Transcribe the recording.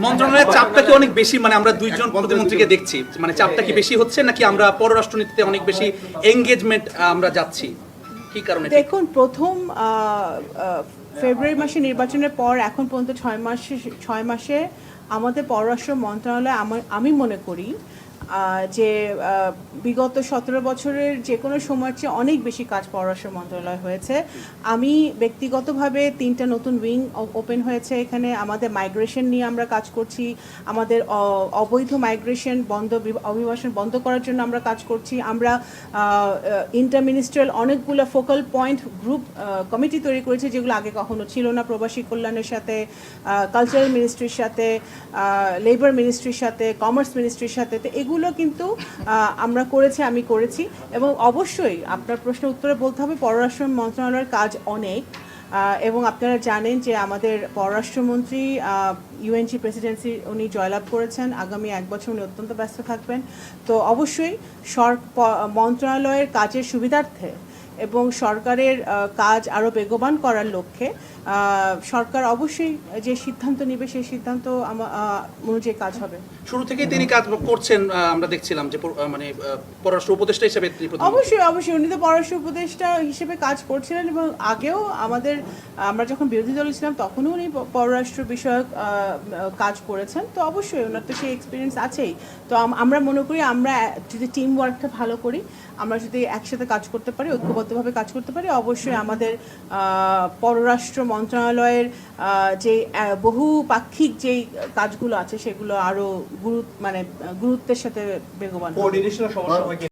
মন্ত্রণালয়ের চাপটা কি অনেক বেশি, মানে আমরা দুইজন প্রতিমন্ত্রীকে দেখছি, মানে চাপটা কি বেশি হচ্ছে নাকি আমরা পররাষ্ট্রনীতিতে অনেক বেশি এঙ্গেজমেন্ট আমরা যাচ্ছি, কি কারণে? দেখুন, প্রথম ফেব্রুয়ারি মাসে নির্বাচনের পর এখন পর্যন্ত 6 মাসে আমাদের পররাষ্ট্র মন্ত্রণালয় আমি মনে করি যে বিগত 17 বছরের যে কোনো সময়ের চেয়ে অনেক বেশি কাজ পররাষ্ট্র মন্ত্রণালয় হয়েছে। আমি ব্যক্তিগতভাবে 3টা নতুন উইং ওপেন হয়েছে এখানে। আমাদের মাইগ্রেশন নিয়ে আমরা কাজ করছি, আমাদের অবৈধ মাইগ্রেশন অভিবাসন বন্ধ করার জন্য আমরা কাজ করছি। আমরা ইন্টারমিনিস্ট্রিয়াল অনেকগুলো ফোকাল পয়েন্ট গ্রুপ কমিটি তৈরি করেছি যেগুলো আগে কখনো ছিল না, প্রবাসী কল্যাণের সাথে, কালচারাল মিনিস্ট্রির সাথে, লেবার মিনিস্ট্রির সাথে, কমার্স মিনিস্ট্রির সাথে। তো এগুলো কিন্তু আমরা করেছি, আমি করেছি। এবং অবশ্যই আপনার প্রশ্নের উত্তরে বলতে হবে পররাষ্ট্র মন্ত্রণালয়ের কাজ অনেক। এবং আপনারা জানেন যে আমাদের পররাষ্ট্রমন্ত্রী ইউএনজি প্রেসিডেন্সি উনি জয়লাভ করেছেন, আগামী 1 বছর উনি অত্যন্ত ব্যস্ত থাকবেন। তো অবশ্যই মন্ত্রণালয়ের কাজের সুবিধার্থে এবং সরকারের কাজ আরও বেগবান করার লক্ষ্যে সরকার অবশ্যই যে সিদ্ধান্ত নেবে সেই সিদ্ধান্ত অনুযায়ী কাজ হবে। শুরু থেকেই তিনি কাজ করছেন, আমরা দেখছিলাম যে মানে পররাষ্ট্র উপদেষ্টা হিসেবে অবশ্যই উনি তো পররাষ্ট্র উপদেষ্টা হিসেবে কাজ করছিলেন এবং আগেও আমরা যখন বিরোধী দল ছিলাম তখনও উনি পররাষ্ট্র বিষয়ক কাজ করেছেন। তো অবশ্যই ওনার তো সেই এক্সপিরিয়েন্স আছেই। তো আমরা মনে করি আমরা যদি টিম ওয়ার্কটা ভালো করি, আমরা যদি একসাথে কাজ করতে পারি, ঐক্যবদ্ধভাবে কাজ করতে পারি, অবশ্যই আমাদের পররাষ্ট্র মন্ত্রণালয়ের যে বহুপাক্ষিক যেই কাজগুলো আছে সেগুলো আরও গুরুত্বের সাথে বেগবান হবে।